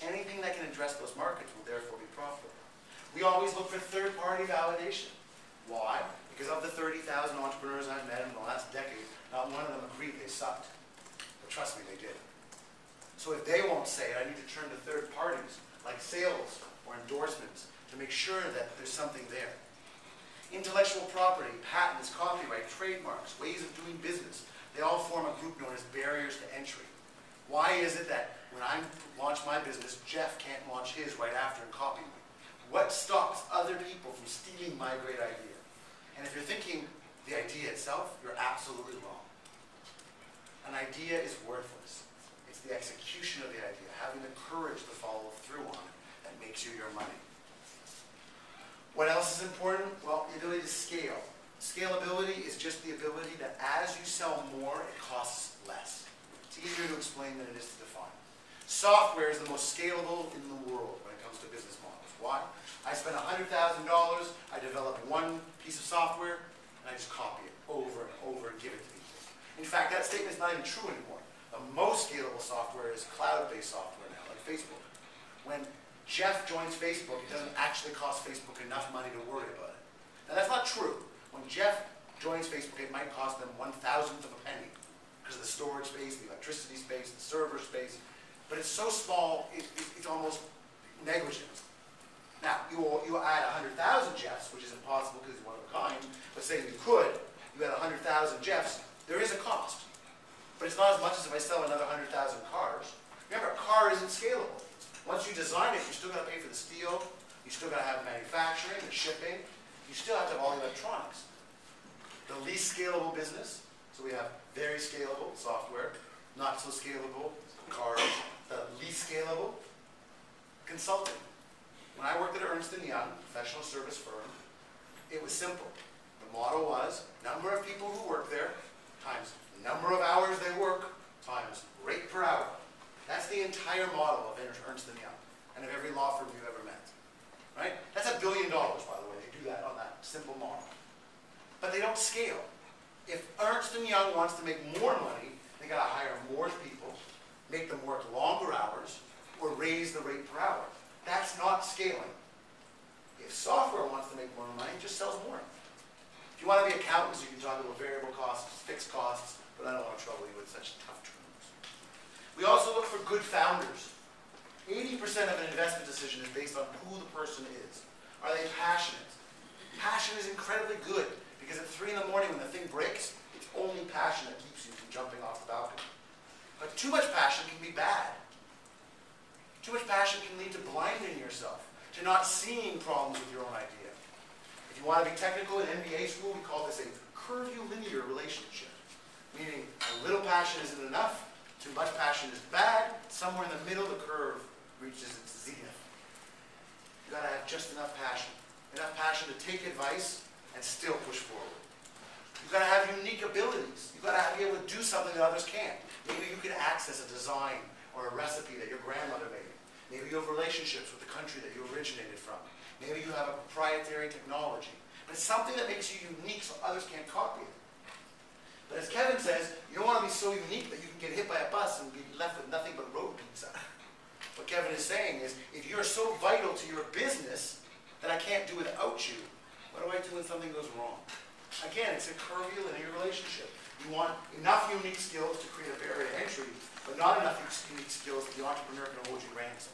Anything that can address those markets will therefore be profitable. We always look for third-party validation. Why? Because of the 30,000 entrepreneurs I've met in the last decade, not one of them agreed they sucked. But trust me, they did. So if they won't say it, I need to turn to third parties, like sales or endorsements, to make sure that there's something there. Intellectual property, patents, copyright, trademarks, ways of doing business, they all form a group known as barriers to entry. Why is it that when I launch my business, Jeff can't launch his right after and copy me? What stops other people from stealing my great idea? And if you're thinking the idea itself, you're absolutely wrong. An idea is worthless. It's the execution of the idea, having the courage to follow through on it, that makes you your money. What else is important? Well, the ability to scale. Scalability is just the ability that as you sell more, it costs less. It's easier to explain than it is to define. Software is the most scalable in the world when it comes to business models. Why? I spend $100,000, I develop one piece of software, and I just copy it over and over and give it to people. In fact, that statement is not even true anymore. The most scalable software is cloud-based software now, like Facebook. When Jeff joins Facebook, it doesn't actually cost Facebook enough money to worry about it. Now, that's not true. When Jeff joins Facebook, it might cost them 1,000th of a penny because of the storage space, the electricity space, the server space. But it's so small, it's almost negligent. Now, you add 100,000 Jeffs, which is impossible because he's one of a kind, but say you could, you had 100,000 Jeffs, there is a cost. But it's not as much as if I sell another 100,000 cars. Remember, a car isn't scalable. Once you design it, you still got to pay for the steel, you still got to have manufacturing, the shipping, you still have to have all the electronics. The least scalable business, so we have very scalable software, not so scalable cars, the least scalable, consulting. When I worked at Ernst & Young, professional service firm, it was simple. The model was number of people who work there times number of hours they work times rate per hour. That's the entire model of Ernst & Young and of every law firm you've ever met. Right? That's $1 billion, by the way. They do that on that simple model. But they don't scale. If Ernst & Young wants to make more money, they got to hire more people, make them work longer hours, or raise the rate per hour. That's not scaling. If software wants to make more money, it just sells more. If you want to be accountants, you can talk about variable costs, fixed costs, but I don't want to trouble you with such tough terms. We also look for good founders. 80% of an investment decision is based on who the person is. Are they passionate? Passion is incredibly good because at 3 in the morning when the thing breaks, it's only passion that keeps you from jumping off the balcony. But too much passion can be bad. Too much passion can lead to blinding yourself, to not seeing problems with your own idea. If you want to be technical in MBA school, we call this a curvilinear relationship, meaning a little passion isn't enough, too much passion is bad, somewhere in the middle the curve reaches its zenith. You've got to have just enough passion to take advice and still push forward. You've got to have unique abilities. You've got to be able to do something that others can't. Maybe you can access a design or a recipe that your grandmother made. Maybe you have relationships with the country that you originated from. Maybe you have a proprietary technology. But it's something that makes you unique so others can't copy it. But as Kevin says, you don't want to be so unique that you can get hit by a bus and be left with nothing but road pizza. What Kevin is saying is, if you're so vital to your business that I can't do without you, what do I do when something goes wrong? Again, it's a curvilinear relationship. You want enough unique skills to create a barrier to entry, but not enough unique skills that the entrepreneur can hold you ransom.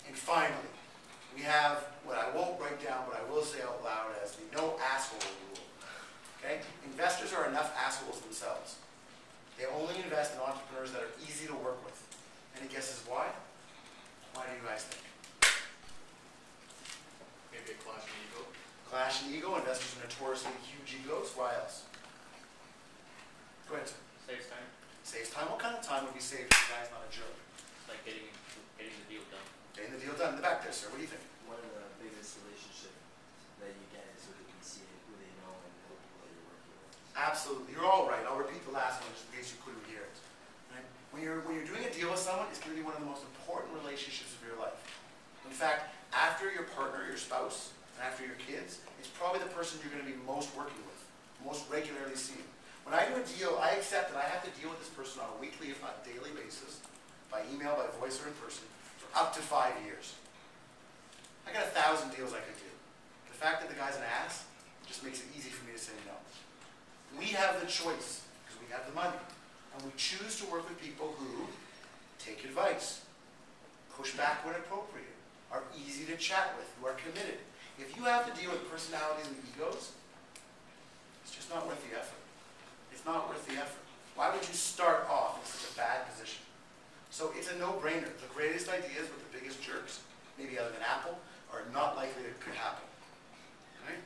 And finally, we have what I won't write down, but I will say out loud as the no asshole rule. Okay? Investors are enough assholes themselves. They only invest in entrepreneurs that are easy to work with. Any guesses why? Why do you guys think? Maybe a clash of ego. Clash in ego. Investors are notoriously huge egos. Why else? Go ahead, sir. Saves time. Saves time. What kind of time would be saved if the guy's not a jerk? Like getting the deal done. Getting the deal done. In the back there, sir. What do you think? One of the biggest relationships that you get is with the VC and who they know and the people that you're working with. Absolutely. You're all right. I'll repeat the last one just in case you couldn't hear it. Right? When you're doing a deal with someone, it's going to be one of the most important relationships of your life. In fact, after your partner, your spouse, and after your kids, it's probably the person you're going to be most working with, most regularly seeing. When I do a deal, I accept that I have to deal with this person on a weekly, if not daily basis, by email, by voice, or in person, for up to 5 years. I got 1,000 deals I could do. The fact that the guy's an ass just makes it easy for me to say no. We have the choice, because we have the money, and we choose to work with people who take advice, push back when appropriate, are easy to chat with, who are committed. If you have to deal with personalities and egos, it's just not worth the effort. It's not worth the effort. Why would you start off in such a bad position? So it's a no-brainer. The greatest ideas with the biggest jerks, maybe other than Apple, are not likely to could happen. Right?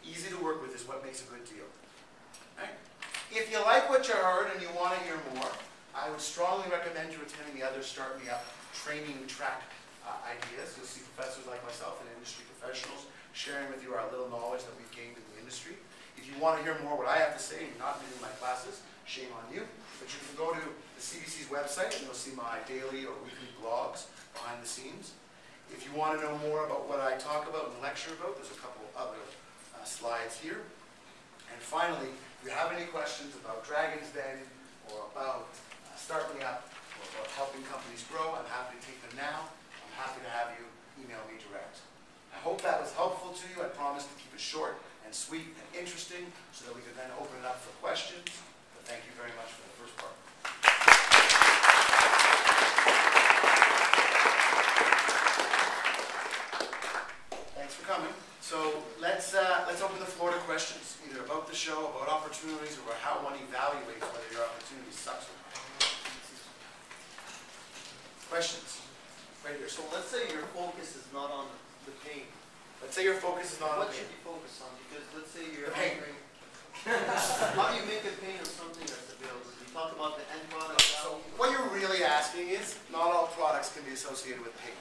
Easy to work with is what makes a good deal. Right? If you like what you heard and you want to hear more, I would strongly recommend you attending the other Start Me Up training track ideas. You'll see professors like myself and industry professionals sharing with you our little knowledge that we've gained in the industry. If you want to hear more what I have to say and you're not in my classes, shame on you. But you can go to the CBC's website and you'll see my daily or weekly blogs behind the scenes. If you want to know more about what I talk about and lecture about, there's a couple other slides here. And finally, if you have any questions about Dragon's Den or about Start Me Up or about helping companies grow, I'm happy to take them now. I'm happy to have you email me direct. I hope that was helpful to you. I promise to keep it short and sweet and interesting so that we could then open it up for questions. But thank you very much for the first part. Thanks for coming. So let's open the floor to questions, either about the show, about opportunities, or about how one evaluates whether your opportunity sucks or not. Questions? Right here. So let's say your focus is not on the pain. Let's say your focus is not on What the should pain. you focus on? Because let's say you're The pain. offering. How do you make a pain of something that's available? You talk about the end product. So what you're really asking is, not all products can be associated with pain.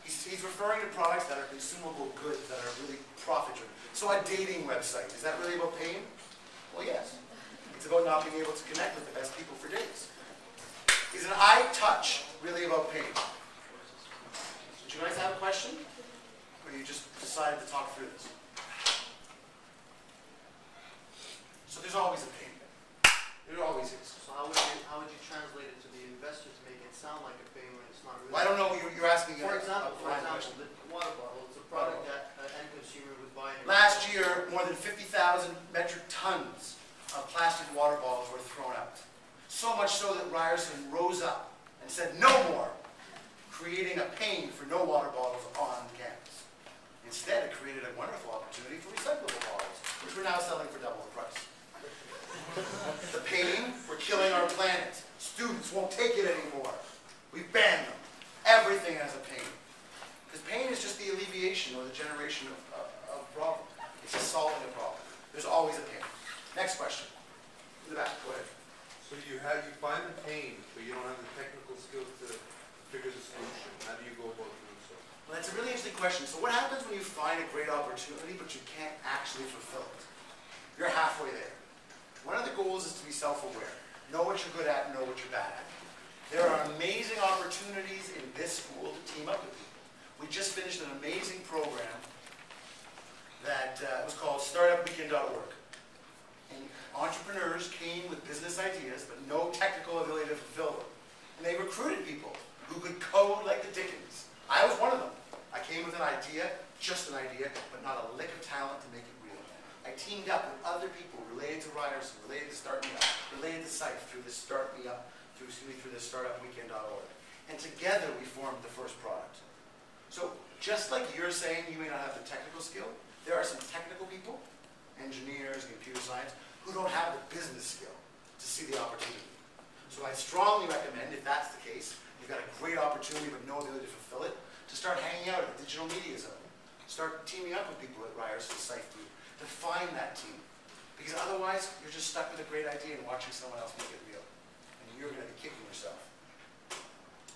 He's referring to products that are consumable goods, that are really profit-driven. So a dating website, is that really about pain? Well, yes. It's about not being able to connect with the best people for dates. Is an eye touch really about pain? Did you guys have a question? Or you just decided to talk through this? So there's always a pain. There always is. So how would you translate it to the investor to make it sound like a pain when it's not really? Well, I don't know. You're asking. For example, a question. the water bottle. It's a product that an end consumer would buy. Last year, more than 50,000 metric tons of plastic water bottles were thrown out. So much so that Ryerson rose up and said, no more. Create creating a pain for no water bottles on campus. Instead, it created a wonderful opportunity for recyclable bottles, which we're now selling for double the price. The pain, we're killing our planet. Students won't take it anymore. We've banned them. Everything has a pain. Because pain is just the alleviation or the generation of problems. It's just solving a problem. There's always a pain. Next question. In the back, go ahead. So you find the pain, but you don't have the technical skills to figure the solution. How do you go about doing so? Well, that's a really interesting question. So what happens when you find a great opportunity, but you can't actually fulfill it? You're halfway there. One of the goals is to be self-aware. Know what you're good at, know what you're bad at. There are amazing opportunities in this school to team up with people. We just finished an amazing program that was called startupweekend.org. And entrepreneurs came with business ideas, but no technical ability to fulfill them. And they recruited people who could code like the Dickens. I was one of them. I came with an idea, just an idea, but not a lick of talent to make it real. I teamed up with other people related to Ryerson, related to Start Me Up, related to SIFE through this Start Me Up, through this startupweekend.org. And together we formed the first product. So just like you're saying you may not have the technical skill, there are some technical people, engineers, computer science, who don't have the business skill to see the opportunity. So I strongly recommend, if that's the case, you've got a great opportunity but no ability to fulfill it, to start hanging out at the digital media zone. Start teaming up with people at Ryerson SIFE Group to find that team. Because otherwise, you're just stuck with a great idea and watching someone else make it real. And you're going to be kicking yourself.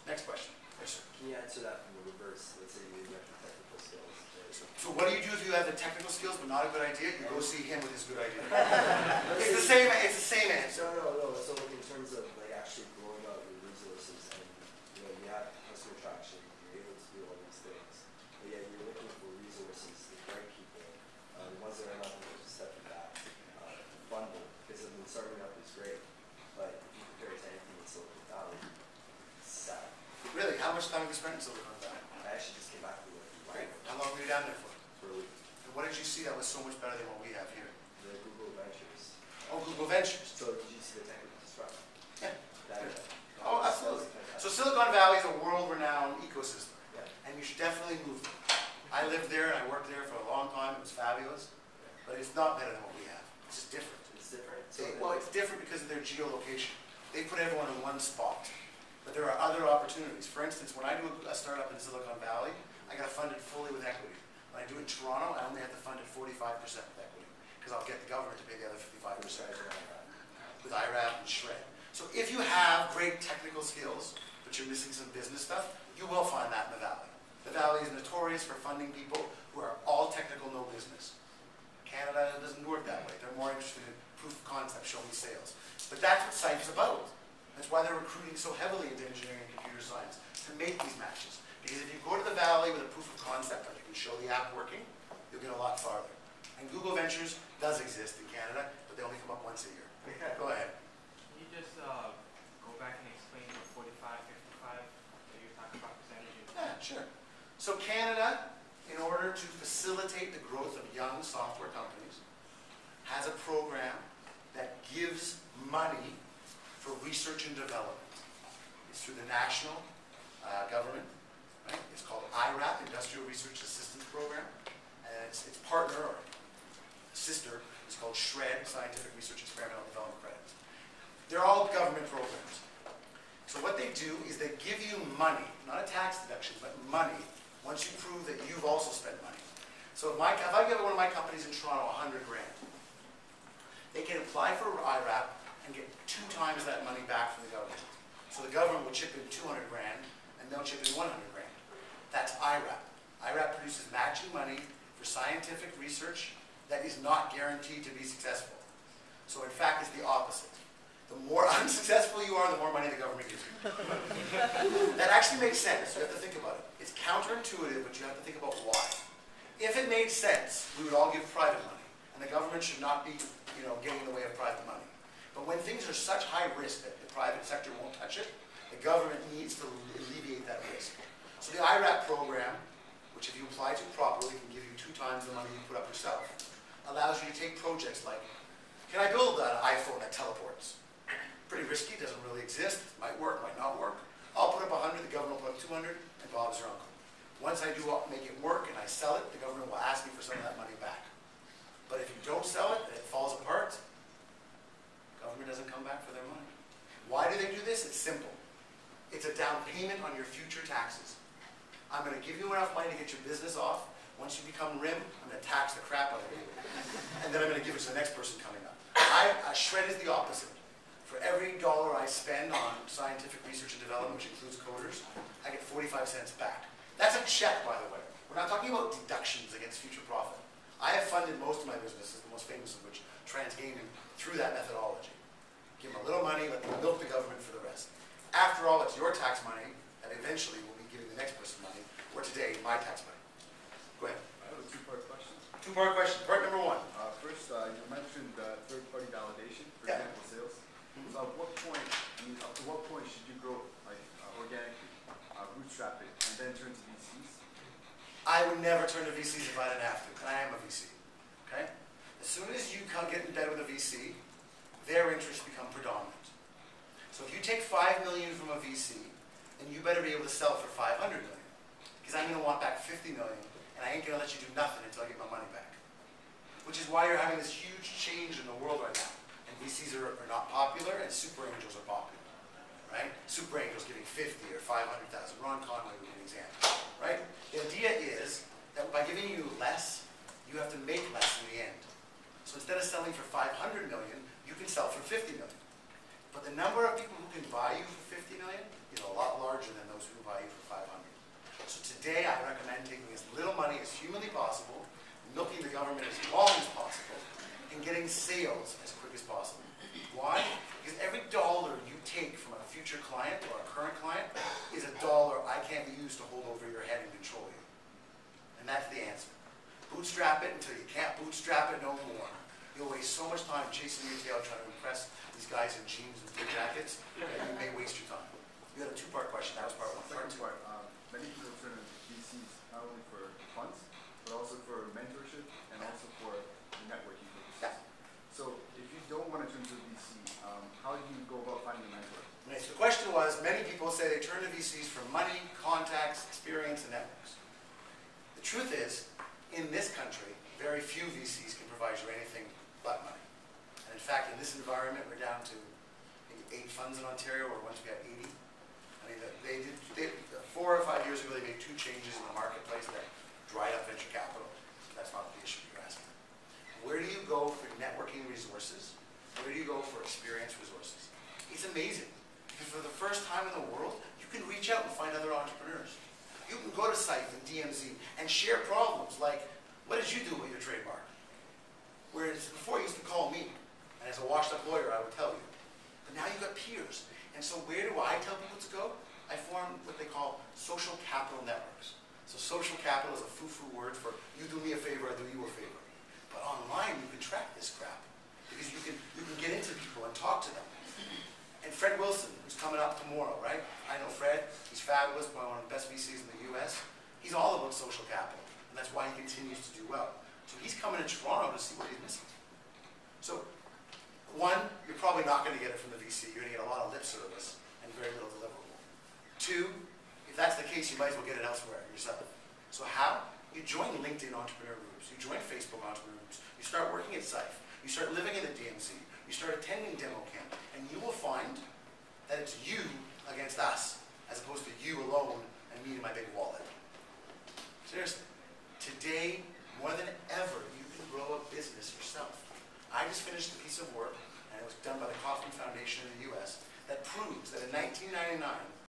Next question. Yes, sir. Can you answer that from the reverse? Let's say you have the technical skills. So what do you do if you have the technical skills but not a good idea? You go see him with his good idea. It's the same answer. No. So in terms of like actually growing out your resources and you have customer traction, you're able to do all these things. But yeah, you're looking for resources, the right people, the ones that are not going to step you back, funding. Because I mean, starting up is great, but if you compare it to anything in Silicon Valley, it's sad. Really? How much time have you spent in Silicon Valley? I actually just came back to work. Great. How long were you down there for? For a week. And what did you see that was so much better than what we have here? The Google Ventures. Oh, Google Ventures. So did you see the technical disruption? Yeah. That, Oh, absolutely. fantastic. So Silicon Valley is a world-renowned ecosystem, Yeah. and you should definitely move there. I lived there and I worked there for a long time. It was fabulous, but it's not better than what we have. It's just different. It's different. So Well, it's different because of their geolocation. They put everyone in one spot, but there are other opportunities. For instance, when I do a startup in Silicon Valley, I got to fund it fully with equity. When I do it in Toronto, I only have to fund it 45% with equity because I'll get the government to pay the other 55% with IRAP and SHRED. So if you have great technical skills, but you're missing some business stuff, you will find that in the Valley. The Valley is notorious for funding people who are all technical, no business. Canada doesn't work that way. They're more interested in proof of concept, show me sales. But that's what SIFE is about. That's why they're recruiting so heavily into engineering and computer science, to make these matches. Because if you go to the Valley with a proof of concept, like you can show the app working, you'll get a lot farther. And Google Ventures does exist in Canada, but they only come up once a year. Go ahead. Can you just go back and explain the 45, 55 that you're talking about percentages? Yeah, sure. So Canada, in order to facilitate the growth of young software companies, has a program that gives money for research and development. It's through the national government. Right? It's called IRAP, Industrial Research Assistance Program. And its partner, or sister, is called SHRED, Scientific Research Experimental Development Credits. They're all government programs. So what they do is they give you money, not a tax deduction, but money, once you prove that you've also spent money. So if I give one of my companies in Toronto 100 grand, they can apply for IRAP and get 2 times that money back from the government. So the government will chip in 200 grand, and they'll chip in 100 grand. That's IRAP. IRAP produces matching money for scientific research that is not guaranteed to be successful. So in fact, it's the opposite. The more unsuccessful you are, the more money the government gives you. That actually makes sense. You have to think about it. It's counterintuitive, but you have to think about why. If it made sense, we would all give private money, and the government should not be, getting in the way of private money. But when things are such high risk that the private sector won't touch it, the government needs to alleviate that risk. So the IRAP program, which if you apply to properly can give you 2 times the money you put up yourself, allows you to take projects like, can I build an iPhone that teleports? Pretty risky, doesn't really exist, might work, might not work. I'll put up 100, the government will put up 200, and Bob's your uncle. Once I do make it work and I sell it, the government will ask me for some of that money back. But if you don't sell it and it falls apart, government doesn't come back for their money. Why do they do this? It's simple. It's a down payment on your future taxes. I'm going to give you enough money to get your business off. Once you become RIM, I'm going to tax the crap out of you. And then I'm going to give it to the next person coming up. Shred is the opposite. For every dollar I spend on scientific research and development, which includes coders, I get 45 cents back. That's a check, by the way. We're not talking about deductions against future profit. I have funded most of my businesses, the most famous of which, TransGaming, through that methodology. Give them a little money, let them milk the government for the rest. After all, it's your tax money that eventually will be giving the next person money, or today, my tax money. Go ahead. I have a two-part question. Two-part question. Part number one. First, you mentioned third-party validation for example sales. So at what point, up to what point should you grow organically, bootstrap it, and then turn to VCs? I would never turn to VCs if I didn't have to, and I am a VC. Okay? As soon as you get in bed with a VC, their interests become predominant. So if you take $5 million from a VC, then you better be able to sell for $500 million, because I'm going to want back $50 million, and I ain't going to let you do nothing until I get my money back. Which is why you're having this huge change in the world right now. And VCs are not popular, and super angels are popular, right? Super angels giving 50 or 500,000. Ron Conway would be an example, right? The idea is that by giving you less, you have to make less in the end. So instead of selling for 500 million, you can sell for 50 million. But the number of people who can buy you for 50 million is a lot larger than those who can buy you for 500. So today I recommend taking as little money as humanly possible, milking the government as long as possible, and getting sales as quick as possible. Why? Because every dollar you take from a future client or a current client is a dollar I can't use to hold over your head and control you. And that's the answer. Bootstrap it until you can't bootstrap it no more. You'll waste so much time chasing your tail trying to impress these guys in jeans and blue jackets that you may waste your time. You had a two-part question. That was part one. Part two. Many people turn to VCs not only for funds, but also for mentorship and also for networking purposes. Yeah. So if you don't want to turn to a VC, how do you go about finding a mentor? Okay, so the question was, many people say they turn to VCs for money, contacts, experience, and networks. The truth is, in this country, very few VCs can provide you anything but money. And in fact, in this environment, we're down to maybe 8 funds in Ontario, where once we had 80. I mean, 4 or 5 years ago, they made 2 changes in the marketplace that dried up venture capital. That's not the issue you're asking. Where do you go for networking resources? Where do you go for experience resources? It's amazing. Because for the first time in the world, you can reach out and find other entrepreneurs. You can go to Scythe and DMZ and share problems like, what did you do with your trademark? Whereas before you used to call me, and as a washed-up lawyer, I would tell you. But now you've got peers. And so where do I tell people to go? I form what they call social capital networks. So social capital is a foo-foo word for you do me a favor, I do you a favor. But online, you can track this crap. Because you can get into people and talk to them. And Fred Wilson, who's coming up tomorrow, right? I know Fred. He's fabulous, one of the best VCs in the US. He's all about social capital. And that's why he continues to do well. So he's coming to Toronto to see what he's missing. So, one, you're probably not going to get it from the VC. You're going to get a lot of lip service and very little deliverable. 2, if that's the case, you might as well get it elsewhere yourself. So how? You join LinkedIn entrepreneur groups. You join Facebook entrepreneur groups. You start working at Scythe. You start living in the DMZ. You start attending demo camp. And you will find that it's you against us, as opposed to you alone and me and my big wallet. Seriously. Today, more than ever, you can grow a business yourself. I just finished a piece of work, and it was done by the Kauffman Foundation in the US, that proves that in 1999,